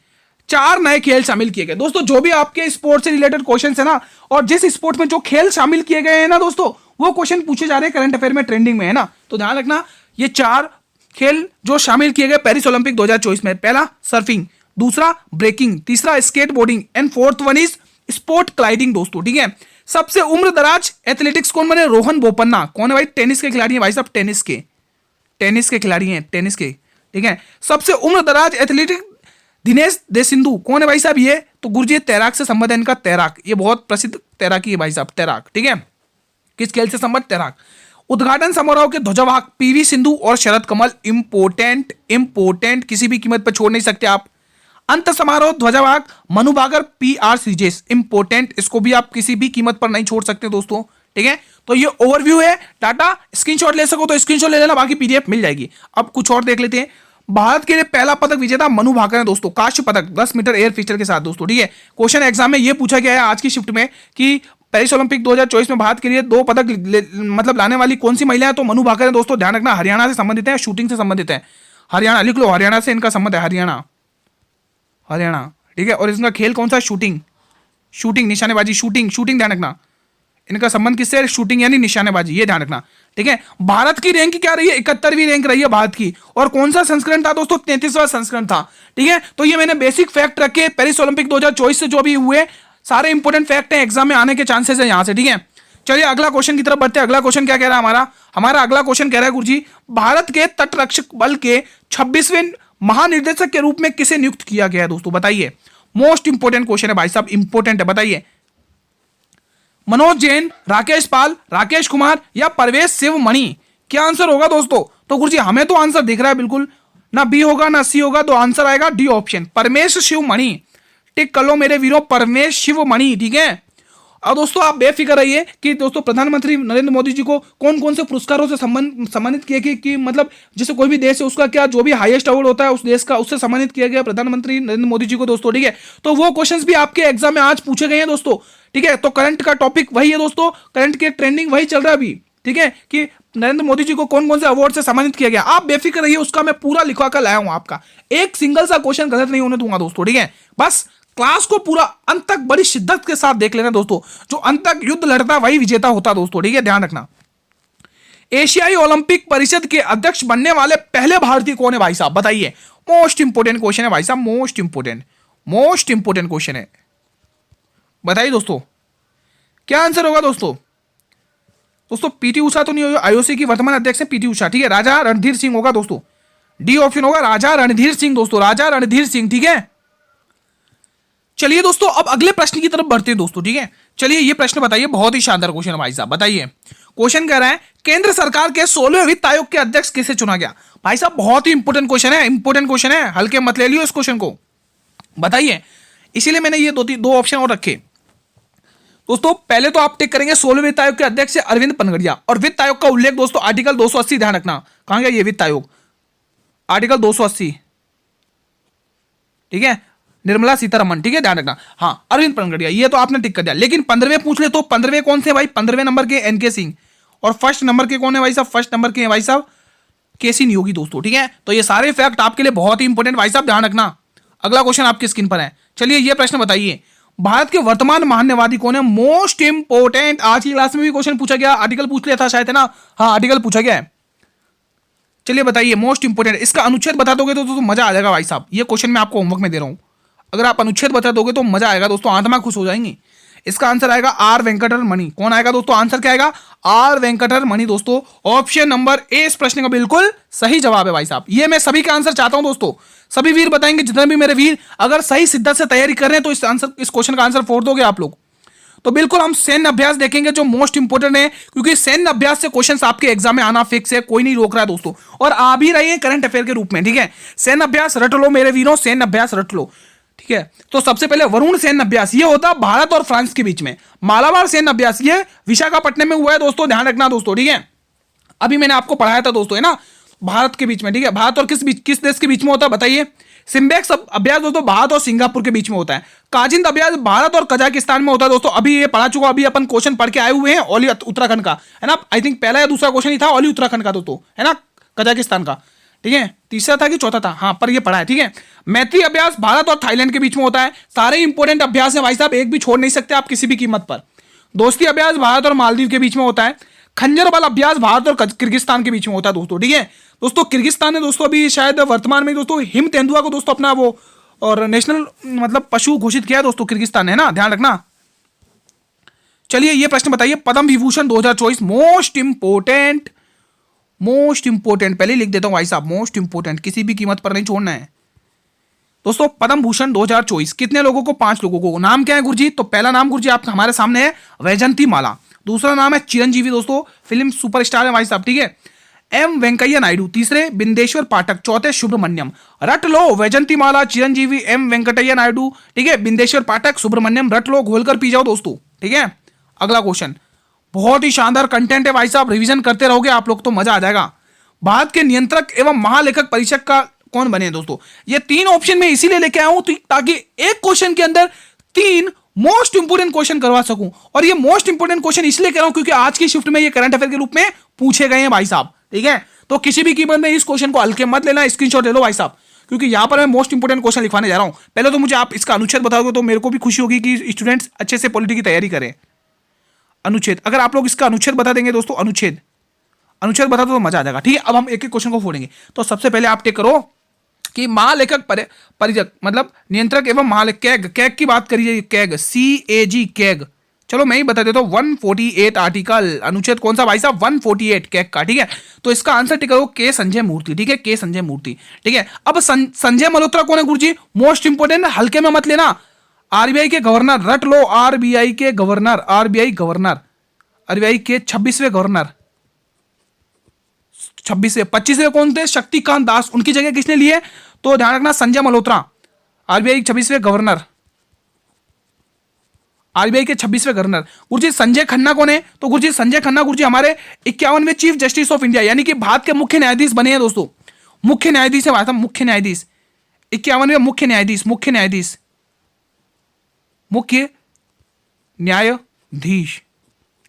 4 नए खेल शामिल किए गए दोस्तों। जो भी आपके स्पोर्ट्स से रिलेटेड क्वेश्चन है ना, और जिस स्पोर्ट में जो खेल शामिल किए गए हैं ना दोस्तों, वो क्वेश्चन पूछे जा रहे हैं करंट अफेयर में, ट्रेंडिंग में है ना। तो ध्यान रखना, ये 4 खेल जो शामिल किए गए पेरिस ओलंपिक 2024 में। पहला सर्फिंग, दूसरा ब्रेकिंग, तीसरा skateboarding and fourth one is sport gliding दोस्तों। ठीक है, सबसे उम्र दराज एथलेटिक्स कौन बने? रोहन बोपन्ना। कौन है भाई? टेनिस के खिलाड़ी हैं भाई साहब, टेनिस के खिलाड़ी हैं, टेनिस के। ठीक है, सबसे उम्र दराज एथलेटिक दिनेश दे सिंधु। कौन है भाई साहब? ये तो गुरुजी तैराक से संबंध है इनका, तैराक। ये बहुत प्रसिद्ध तैराकी है भाई साहब, तैराक। ठीक है, किस खेल से संबंध? तैराक। उद्घाटन समारोह के ध्वजवाहक पीवी सिंधु और शरद कमल। इंपोर्टेंट, किसी भी कीमत पर छोड़ नहीं सकते आप। अंत समारोह ध्वजवाहक मनु भाकर PR श्रीजेश। इंपोर्टेंट, इसको भी आप किसी भी कीमत पर नहीं छोड़ सकते दोस्तों। ठीक है, तो ये ओवरव्यू है। डाटा स्क्रीनशॉट ले सको तो स्क्रीनशॉट ले लेना, बाकी PDF मिल जाएगी। अब कुछ और देख लेते हैं। भारत के लिए पहला पदक विजेता मनु भाकर है दोस्तों, कांस्य पदक 10 मीटर एयर पिस्टल के साथ दोस्तों। ठीक है, क्वेश्चन एग्जाम में ये पूछा गया है आज की शिफ्ट में कि पेरिस ओलंपिक 2024 में भारत के लिए 2 पदक मतलब लाने वाली कौन सी महिला है? तो मनु भाकर है दोस्तों। ध्यान रखना, हरियाणा से संबंधित है, शूटिंग से संबंधित है। हरियाणा लिख लो, हरियाणा से इनका संबंध है, हरियाणा। ठीक है, और इसका खेल कौन सा? शूटिंग, निशानेबाजी, शूटिंग। ध्यान रखना, इनका संबंध किससे? शूटिंग यानी निशानेबाजी, ये ध्यान रखना। ठीक है, भारत की रैंक क्या रही है? 71वीं रैंक रही है भारत की। और कौन सा संस्करण था दोस्तों? 33वां संस्करण था। ठीक है, तो ये मैंने बेसिक फैक्ट रखे पेरिस ओलंपिक 2024 से जो भी हुए सारे इंपोर्टेंट फैक्ट हैं, एग्जाम में आने के चांसेस है यहां से। ठीक है, चलिए अगला क्वेश्चन की तरफ बढ़ते हैं। अगला क्वेश्चन क्या कह रहा है हमारा अगला क्वेश्चन कह रहा है गुरुजी, भारत के तटरक्षक बल के 26वें महानिर्देशक के रूप में किसे नियुक्त किया गया है दोस्तों? बताइए, मोस्ट इंपोर्टेंट क्वेश्चन है भाई साहब, इंपोर्टेंट है, बताइए। मनोज जैन, राकेश पाल, राकेश कुमार या परवेश शिवमणि? क्या आंसर होगा दोस्तों? तो गुरुजी हमें तो आंसर दिख रहा है बिल्कुल, ना बी होगा ना सी होगा, तो आंसर आएगा डी ऑप्शन, परमेश शिवमणि। टिक कर लो मेरे वीरों, परमेश शिवमणि, ठीक है। अब दोस्तों आप बेफिक्र रहिए कि दोस्तों प्रधानमंत्री नरेंद्र मोदी जी को कौन कौन से पुरस्कारों से सम्मानित किया गया, कि मतलब जैसे कोई भी देश है उसका क्या जो भी हाईएस्ट अवार्ड होता है उस देश का, उससे सम्मानित किया गया प्रधानमंत्री नरेंद्र मोदी जी को दोस्तों, ठीक है। तो वो क्वेश्चंस भी आपके एग्जाम में आज पूछे गए हैं दोस्तों, ठीक है। तो करंट का टॉपिक वही है दोस्तों, करंट के ट्रेंडिंग वही चल रहा है अभी, ठीक है, कि नरेंद्र मोदी जी को कौन कौन से अवार्ड से सम्मानित किया गया। आप बेफिक्र रहिए, उसका मैं पूरा लिखवा कर लाया हूं आपका, एक सिंगल सा क्वेश्चन गलत नहीं होने दूंगा दोस्तों, ठीक है। बस क्लास को पूरा अंत तक बड़ी शिद्दत के साथ देख लेना दोस्तों, जो अंत तक युद्ध लड़ता वही विजेता होता दोस्तों, ठीक है, ध्यान रखना। एशियाई ओलंपिक परिषद के अध्यक्ष बनने वाले पहले भारतीय कौन है भाई साहब, बताइए। मोस्ट इंपोर्टेंट क्वेश्चन है भाई साहब, मोस्ट इंपोर्टेंट क्वेश्चन है, बताइए दोस्तों क्या आंसर होगा दोस्तों। दोस्तों पीटी उषा तो नहीं होगा, आईओसी की वर्तमान अध्यक्ष है पीटी उषा, ठीक है। राजा रणधीर सिंह होगा दोस्तों, डी ऑप्शन होगा, राजा रणधीर सिंह दोस्तों, राजा रणधीर सिंह, ठीक है। चलिए दोस्तों अब अगले प्रश्न की तरफ बढ़ते हैं दोस्तों, ठीक है। चलिए ये प्रश्न बताइए, बहुत ही शानदार क्वेश्चन है भाई साहब, बताइए। क्वेश्चन कह रहा है केंद्र सरकार के 16वें वित्त आयोग के अध्यक्ष किसे चुना गया? भाई साहब बहुत ही इंपोर्टेंट क्वेश्चन है, हल्के मत ले लियो इस क्वेश्चन को, बताइए। इसीलिए मैंने ये दो ऑप्शन और रखे दोस्तों। पहले तो आप टिक करेंगे 16वें वित्त आयोग के अध्यक्ष अरविंद पनगड़िया, और वित्त आयोग का उल्लेख दोस्तों आर्टिकल 280, ध्यान रखना कहां गया ये वित्त आयोग, आर्टिकल 280, ठीक है, निर्मला सीतारमण, ठीक है, ध्यान रखना। हाँ अरविंद पनगड़िया, ये तो आपने टिक कर दिया। लेकिन 15वें पूछ ले तो 15वें कौन से भाई, 15वें नंबर के एनके सिंह, और फर्स्ट नंबर के कौन है भाई साहब, फर्स्ट नंबर के हैं भाई साहब केसी नियोगी दोस्तों, ठीक है। तो ये सारे फैक्ट आपके लिए बहुत ही इंपॉर्टेंट भाई साहब, ध्यान रखना। अगला क्वेश्चन आपकी स्क्रीन पर है। चलिए ये प्रश्न बताइए, भारत के वर्तमान महान्यवादी कौन है? मोस्ट इंपोर्टेंट, आज की क्लास में भी क्वेश्चन पूछा गया, आर्टिकल पूछ लिया था शायद, है ना, हाँ आर्टिकल पूछा गया है। चलिए बताइए, मोस्ट इंपोर्टेंट, इसका अनुच्छेद बता दोगे तो मजा आ जाएगा भाई साहब। ये क्वेश्चन मैं आपको होमवर्क में दे रहा हूं, अगर आप अनुच्छेद बता दोगे तो मजा आएगा दोस्तों, आत्मा खुश हो जाएंगी। इसका आंसर आएगा आर वेंकटरमणि। कौन आएगा दोस्तों, आंसर क्या आएगा, आर वेंकटरमणि दोस्तों। ऑप्शन नंबर ए इस प्रश्न का बिल्कुल सही जवाब है भाई साहब। ये मैं सभी का आंसर चाहता हूं दोस्तों, सभी वीर बताएंगे, जितने भी मेरे वीर अगर सही शिद्दत से तैयारी कर रहे हैं तो इस क्वेश्चन का आंसर फोड़ दोगे आप लोग। तो बिल्कुल हम सैन्य अभ्यास देखेंगे जो मोस्ट इंपोर्टेंट है, क्योंकि सैन्य अभ्यास से क्वेश्चंस आपके एग्जाम में आना फिक्स है, कोई नहीं रोक रहा है दोस्तों, और आ भी रहे हैं करंट अफेयर के रूप में, ठीक है। सैन्य अभ्यास रट लो मेरे वीरों, सैन्य अभ्यास रट लो, ठीक है। तो सबसे पहले वरुण सैन्य अभ्यास, ये होता है भारत और फ्रांस के बीच में। मालाबार सैन्य अभ्यास ये विशाखापट्टनम में हुआ है दोस्तों, ध्यान रखना दोस्तों, ठीक है। अभी मैंने आपको पढ़ाया था दोस्तों, है ना, भारत के बीच में, ठीक है। भारत और किस देश के बीच में होता है बताइए। सिम्बेक्स अभ्यास दोस्तों भारत और सिंगापुर के बीच में होता है। काजिंद अभ्यास भारत और कजाकिस्तान में होता है दोस्तों, अभी ये पढ़ा चुका, अभी अपन क्वेश्चन पढ़ के आए हुए हैं, ओली उत्तराखंड का, है ना, आई थिंक पहला या दूसरा क्वेश्चन ही था, ओली उत्तराखंड का दोस्तों, है ना, कजाकिस्तान का, ठीक है, तीसरा था कि चौथा था, हाँ पर ये पढ़ा है, ठीक है। मैत्री अभ्यास भारत और थाईलैंड के बीच में होता है। सारे इंपॉर्टेंट अभ्यास है भाई साहब, एक भी छोड़ नहीं सकते आप किसी भी कीमत पर। दोस्ती अभ्यास भारत और मालदीव के बीच में होता है। खंजर बल अभ्यास भारत और किर्गिस्तान के बीच में होता है दोस्तों, ठीक है। दोस्तों किर्गिस्तान ने दोस्तों अभी शायद वर्तमान में दोस्तों हिम तेंदुआ को दोस्तों अपना वो और नेशनल मतलब पशु घोषित किया है दोस्तों किर्गिस्तान ने, है ना, ध्यान रखना। चलिए ये प्रश्न बताइए, पद्म विभूषण 2024 मोस्ट इंपोर्टेंट पहले लिख देता हूं भाई साहब, मोस्ट इंपोर्टेंट, किसी भी कीमत पर नहीं छोड़ना है दोस्तों। पद्म भूषण 2024 कितने लोगों को? 5 लोगों को। नाम क्या है गुरुजी? तो पहला नाम गुरुजी आपका हमारे सामने है वैजंती माला, दूसरा नाम है चिरंजीवी दोस्तों, फिल्म सुपरस्टार है भाई साहब, ठीक है, एम वेंकैया नायडू, तीसरे बिंदेश्वर पाठक, चौथे सुब्रमण्यम। रट लो, वैजंती माला, चिरंजीवी, एम वेंकटैया नायडू, ठीक है, बिंदेश्वर पाठक, सुब्रमण्यम, रट लो, घोल कर पी जाओ दोस्तों, ठीक है। अगला क्वेश्चन, बहुत ही शानदार कंटेंट है भाई साहब, रिवीजन करते रहोगे आप लोग तो मजा आ जाएगा। भारत के नियंत्रक एवं महालेखक परीक्षक का कौन बने दोस्तों? ये 3 ऑप्शन में इसीलिए लेके आया हूं ताकि एक क्वेश्चन के अंदर 3 मोस्ट इंपोर्टेंट क्वेश्चन करवा सकूं, और ये मोस्ट इंपोर्टेंट क्वेश्चन इसलिए कह रहा हूं क्योंकि आज की शिफ्ट में ये करंट अफेयर के रूप में पूछे गए हैं भाई साहब, ठीक है। तो किसी भी कीमत में इस क्वेश्चन को हल्के मत लेना, स्क्रीनशॉट ले लो भाई साहब, क्योंकि यहां पर मैं मोस्ट इंपोर्टेंट क्वेश्चन लिखवाने जा रहा हूं। पहले तो मुझे आप इसका अनुच्छेद बताओगे तो मेरे को भी खुशी होगी कि स्टूडेंट्स अच्छे से पॉलिटी की तैयारी करें। अनुच्छेद, अगर आप लोग इसका अनुच्छेद बता देंगे दोस्तों, अनुच्छेद बता दो तो मजा आ जाएगा, ठीक है। अब हम एक एक क्वेश्चन को फोड़ेंगे। तो सबसे पहले आप टेक करो कि महालेखक परिचक मतलब नियंत्रक एवं महालेखक, कैग की बात करिए, कैग, CAG, कैग, चलो मैं ही बता देता हूं, 148 आर्टिकल, अनुच्छेद कौन सा भाई साहब? 148 कैग का, ठीक है। तो इसका आंसर टिक करो के संजय मूर्ति, ठीक है, के संजय मूर्ति, ठीक है। अब संजय मल्होत्रा कौन है गुरुजी? मोस्ट इंपोर्टेंट, हल्के में मत लेना। आरबीआई के गवर्नर, रट लो, आरबीआई के गवर्नर, आरबीआई गवर्नर, आरबीआई के 26वें गवर्नर, 26वें, 25वें कौन थे? शक्तिकांत दास। उनकी जगह किसने लिए? तो ध्यान रखना संजय मल्होत्रा, आरबीआई 26वें गवर्नर, आरबीआई के 26वें गवर्नर। गुरुजी संजय खन्ना कौन है? तो गुरुजी संजय खन्ना गुरुजी हमारे 51वें चीफ जस्टिस ऑफ इंडिया, यानी कि भारत के मुख्य न्यायाधीश बने हैं दोस्तों। मुख्य न्यायाधीश है भाई, मुख्य न्यायाधीश, 51वें मुख्य न्यायाधीश, मुख्य न्यायाधीश, मुख्य न्यायाधीश,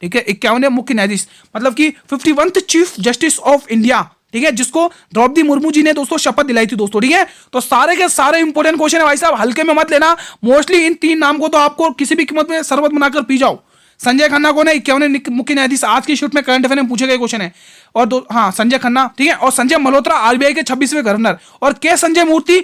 ठीक है, 51वें मुख्य न्यायाधीश, मतलब कि 51th chief justice of India, ठीक है, जिसको द्रौपदी मुर्मू जी ने दोस्तों शपथ दिलाई थी दोस्तों, ठीक है। तो सारे के सारे इंपॉर्टेंट क्वेश्चन है भाई साहब, हल्के में मत लेना। मोस्टली इन 3 नाम को तो आपको किसी भी कीमत में शरबत बनाकर पी जाओ। संजय खन्ना कौन है? 51वें मुख्य न्यायाधीश, आज की शिफ्ट में करंट अफेयर में पूछे गए क्वेश्चन है। और हाँ, संजय खन्ना, ठीक है, और संजय मल्होत्रा आरबीआई के 26वें गवर्नर, और के संजय मूर्ति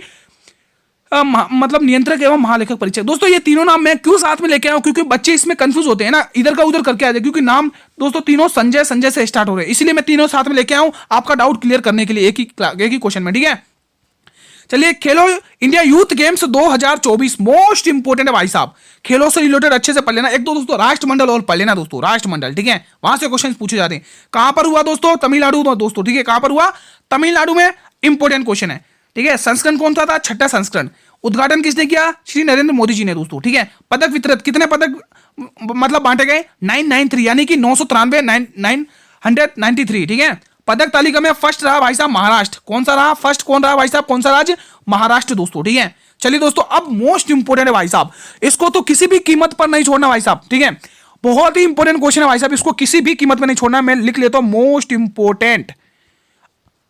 मतलब नियंत्रक एवं महालेखक परीक्षक। दोस्तों ये तीनों नाम मैं क्यों साथ में लेके आया हूं, क्योंकि बच्चे इसमें कंफ्यूज होते हैं ना, इधर का उधर करके आ जाए, क्योंकि नाम दोस्तों तीनों संजय संजय से स्टार्ट हो रहे हैं, इसीलिए मैं तीनों साथ में लेके आया हूं आपका डाउट क्लियर करने के लिए एक ही क्वेश्चन में, ठीक है। चलिए, खेलो India youth games 2024 most important है भाई साहब, खेलों से रिलेटेड अच्छे से पढ़ लेना। एक दो दोस्तों राष्ट्रमंडल और पढ़ लेना दोस्तों, राष्ट्रमंडल, ठीक है, वहां से क्वेश्चन पूछे जाते हैं। कहां पर हुआ दोस्तों? तमिलनाडु में दोस्तों, ठीक है, कहां पर हुआ? तमिलनाडु में। इंपोर्टेंट क्वेश्चन है, ठीक है। संस्करण कौन सा था? 6ठा संस्करण। उद्घाटन किसने किया? श्री नरेंद्र मोदी जी ने दोस्तों, ठीक है। पदक वितरित, कितने पदक मतलब बांटे गए? 993, यानी कि 993, 993, ठीक है। पदक तालिका में फर्स्ट रहा भाई साहब महाराष्ट्र। कौन सा रहा? फर्स्ट कौन रहा भाई साहब? कौन सा राज्य? महाराष्ट्र दोस्तों, ठीक है। चलिए दोस्तों, अब मोस्ट इंपोर्टेंट है भाई साहब, इसको तो किसी भी कीमत पर नहीं छोड़ना भाई साहब, ठीक है। बहुत ही इंपोर्टेंट क्वेश्चन है भाई साहब, इसको किसी भी कीमत में नहीं छोड़ना। मैं लिख लेता हूं मोस्ट इंपोर्टेंट,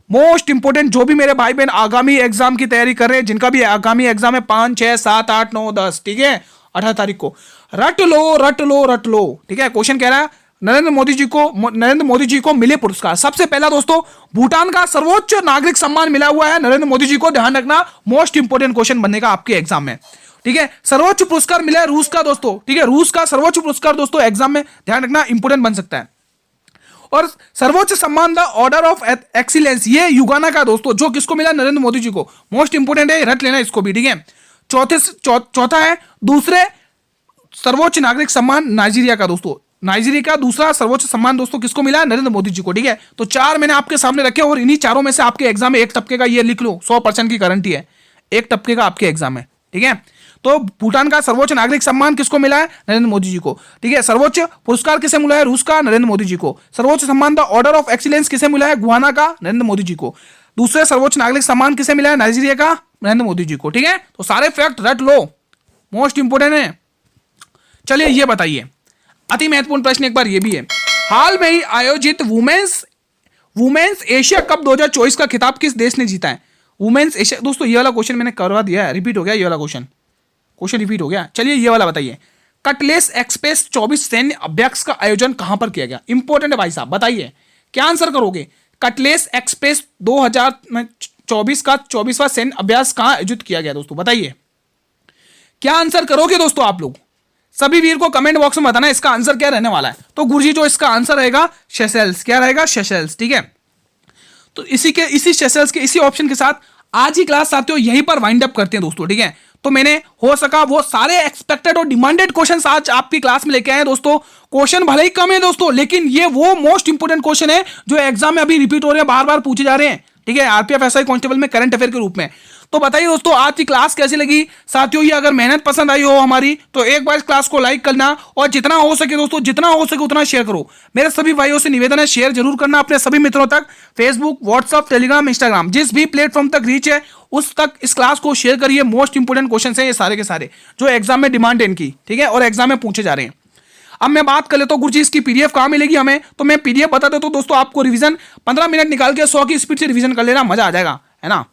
मोस्ट इंपोर्टेंट। जो भी मेरे भाई बहन आगामी एग्जाम की तैयारी कर रहे हैं, जिनका भी आगामी एग्जाम है 5, 6, 7, 8, 9, 10, ठीक है, 18 तारीख को, रट लो रट लो रट लो, ठीक है। क्वेश्चन कह रहा है नरेंद्र मोदी जी को मिले पुरस्कार। सबसे पहला दोस्तों, भूटान का सर्वोच्च नागरिक सम्मान मिला हुआ है नरेंद्र मोदी जी को, ध्यान रखना, मोस्ट इंपोर्टेंट क्वेश्चन बनेगा आपके एग्जाम में, ठीक है। सर्वोच्च पुरस्कार मिला है रूस का दोस्तों, ठीक है, रूस का सर्वोच्च पुरस्कार दोस्तों एग्जाम में ध्यान रखना, इंपोर्टेंट बन सकता है। और सर्वोच्च सम्मान द ऑर्डर ऑफ एक्सीलेंस, ये युगाना का दोस्तों, जो किसको मिला? नरेंद्र मोदी जी को। मोस्ट इंपोर्टेंट है, रट लेना इसको भी, ठीक है। चौथा है दूसरे सर्वोच्च नागरिक सम्मान नाइजीरिया का दोस्तों, नाइजीरिया का दूसरा सर्वोच्च सम्मान दोस्तों किसको मिला? नरेंद्र मोदी जी को, ठीक है। तो 4 मैंने आपके सामने रखे, और इन्हीं चारों में से आपके एग्जाम में एक टपके का, ये लिख लो, 100% की गारंटी है, एक टपके का आपके एग्जाम में, ठीक है। तो भूटान का सर्वोच्च नागरिक सम्मान किसको मिला है? नरेंद्र मोदी जी को, ठीक है। सर्वोच्च पुरस्कार किसे मिला है? रूस का, नरेंद्र मोदी जी को। सर्वोच्च सम्मान द ऑर्डर ऑफ एक्सीलेंस किसे मिला है? गुआना का, नरेंद्र मोदी जी को। दूसरे सर्वोच्च नागरिक सम्मान किसे मिला है? नाइजीरिया का, नरेंद्र मोदी जी को, ठीक है। तो सारे फैक्ट रट लो, मोस्ट इंपोर्टेंट है। चलिए ये बताइए, अति महत्वपूर्ण प्रश्न एक बार ये भी है, हाल में ही आयोजित वुमेन्स एशिया कप 2024 का खिताब किस देश ने जीता है? वुमेन्स एशिया, दोस्तों ये वाला क्वेश्चन मैंने करवा दिया है, रिपीट हो गया ये वाला क्वेश्चन रिपीट हो गया। चलिए ये वाला बताइए, कटलेस एक्सप्रेस 24 सैन्य अभ्यास का आयोजन कहां पर किया गया? इंपॉर्टेंट है भाई साहब, बताइए क्या आंसर करोगे? कटलेस एक्सप्रेस 2024 का 24वां सैन्य अभ्यास कहां आयोजित किया गया दोस्तों, बताइए क्या आंसर करोगे दोस्तों आप लोग? सभी वीर को कमेंट बॉक्स में बताना इसका आंसर क्या रहने वाला है। तो गुरुजी जो इसका आंसर रहेगा सेशेल्स, क्या रहेगा? सेशेल्स, ठीक है। तो इसी सेशेल्स के इसी ऑप्शन के साथ आज की क्लास साथियों यहीं पर वाइंड अप करते हैं दोस्तों, ठीक है। तो मैंने हो सका वो सारे एक्सपेक्टेड और डिमांडेड क्वेश्चंस आज आपकी क्लास में लेके आए दोस्तों। क्वेश्चन भले ही कम है दोस्तों, लेकिन ये वो मोस्ट इंपोर्टेंट क्वेश्चन है जो एग्जाम में अभी रिपीट हो रहे हैं, बार बार पूछे जा रहे हैं, ठीक है, आरपीएफ एसआई कांस्टेबल में करंट अफेयर के रूप में। तो बताइए दोस्तों आज की क्लास कैसी लगी साथियों? ये अगर मेहनत पसंद आई हो हमारी तो एक बार इस क्लास को लाइक करना, और जितना हो सके दोस्तों, जितना हो सके उतना शेयर करो। मेरे सभी भाइयों से निवेदन है, शेयर जरूर करना अपने सभी मित्रों तक, फेसबुक, व्हाट्सअप, टेलीग्राम, इंस्टाग्राम, जिस भी प्लेटफॉर्म तक रीच है उस तक इस क्लास को शेयर करिए। मोस्ट इंपोर्टेंट क्वेश्चन है ये सारे के सारे जो एग्जाम में डिमांड है इनकी, ठीक है, और एग्जाम में पूछे जा रहे हैं। अब मैं बात कर लेता हूं गुरुजी इसकी पीडीएफ कहां मिलेगी हमें, तो मैं पीडीएफ बता देता हूं दोस्तों आपको। रिवीजन 15 मिनट निकाल के 100 की स्पीड से रिवीजन कर लेना, मजा आ जाएगा, है ना।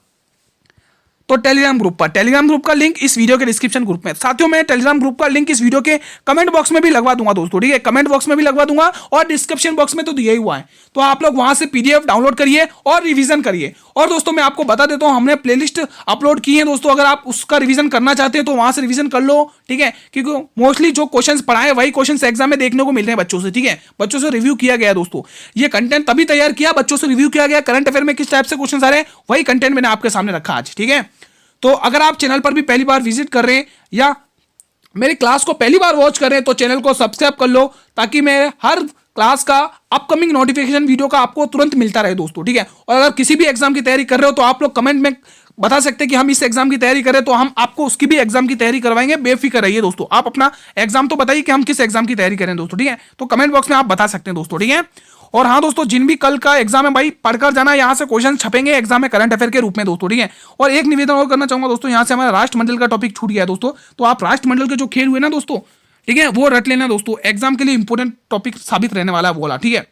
तो टेलीग्राम ग्रुप पर, टेलीग्राम ग्रुप का लिंक इस वीडियो के डिस्क्रिप्शन ग्रुप में। साथियों मैं टेलीग्राम ग्रुप का लिंक इस वीडियो के कमेंट बॉक्स में भी लगवा दूंगा दोस्तों, ठीक है, कमेंट बॉक्स में भी लगवा दूंगा, और डिस्क्रिप्शन बॉक्स में तो दिया ही हुआ है। तो आप लोग वहां से पीडीएफ डाउनलोड करिए और रिवीजन करिए। और दोस्तों मैं आपको बता देता हूं हमने प्लेलिस्ट अपलोड की है दोस्तों, अगर आप उसका रिवीजन करना चाहते हैं तो वहां से रिवीजन कर लो, ठीक है, क्योंकि मोस्टली जो क्वेश्चंस पढ़ाए वही क्वेश्चंस एग्जाम में देखने को मिल रहे हैं बच्चों से, ठीक है, बच्चों से रिव्यू किया गया दोस्तों। ये कंटेंट तभी तैयार किया, बच्चों से रिव्यू किया गया, करंट अफेयर में किस टाइप से क्वेश्चन आ रहे हैं वही कंटेंट मैंने आपके सामने रखा आज, ठीक है। तो अगर आप चैनल पर भी पहली बार विजिट कर रहे हैं या मेरी क्लास को पहली बार वॉच कर रहे हैं तो चैनल को सब्सक्राइब कर लो, ताकि मैं हर क्लास का अपकमिंग नोटिफिकेशन वीडियो का आपको तुरंत मिलता रहे दोस्तों, ठीक है। और अगर किसी भी एग्जाम की तैयारी कर रहे हो तो आप लोग कमेंट में बता सकते हैं कि हम इस एग्जाम की तैयारी करें, तो हम आपको उसकी भी एग्जाम की तैयारी करवाएंगे। बेफिक्र रहिए दोस्तों, आप अपना एग्जाम तो बताइए कि हम किस एग्जाम की तैयारी करें दोस्तों, ठीक है। तो कमेंट बॉक्स में आप बता सकते हैं दोस्तों, ठीक है। और हाँ दोस्तों, जिन भी कल का एग्जाम है भाई पढ़कर जाना, यहाँ से क्वेश्चन छपेंगे एग्जाम में करंट अफेयर के रूप में दोस्तों, ठीक है। और एक निवेदन और करना चाहूंगा दोस्तों, यहाँ से हमारा राष्ट्रमंडल का टॉपिक छूट गया है दोस्तों, तो आप राष्ट्रमंडल के जो खेल हुए ना दोस्तों, ठीक है, वो रट लेना दोस्तों, एग्जाम के लिए इंपॉर्टेंट टॉपिक साबित रहने वाला है बोला, ठीक है।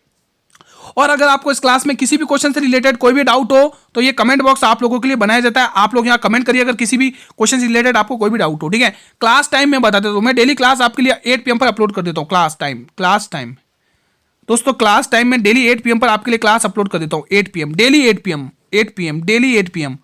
और अगर आपको इस क्लास में किसी भी क्वेश्चन से रिलेटेड कोई भी डाउट हो तो ये कमेंट बॉक्स आप लोगों के लिए बनाया जाता है, आप लोग यहाँ कमेंट करिए अगर किसी भी क्वेश्चन से रिलेटेड आपको कोई भी डाउट हो, ठीक है। क्लास टाइम में बता देता हूँ, मैं डेली क्लास आपके लिए 8 PM पर अपलोड कर देता हूँ। क्लास टाइम दोस्तों, क्लास टाइम में डेली 8 PM पर आपके लिए क्लास अपलोड कर देता हूँ। 8 PM daily, 8 PM daily 8 PM,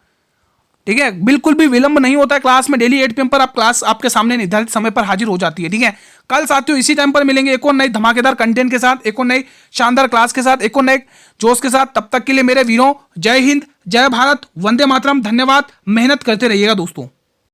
ठीक है। बिल्कुल भी विलंब नहीं होता है क्लास में, डेली 8 PM पर आप क्लास आपके सामने निर्धारित समय पर हाजिर हो जाती है, ठीक है। कल साथियों इसी टाइम पर मिलेंगे एक और नई धमाकेदार कंटेंट के साथ, एक और नई शानदार क्लास के साथ, एक और नए जोश के साथ। तब तक के लिए मेरे वीरों, जय हिंद, जय भारत, वंदे मातरम। धन्यवाद, मेहनत करते रहिएगा दोस्तों।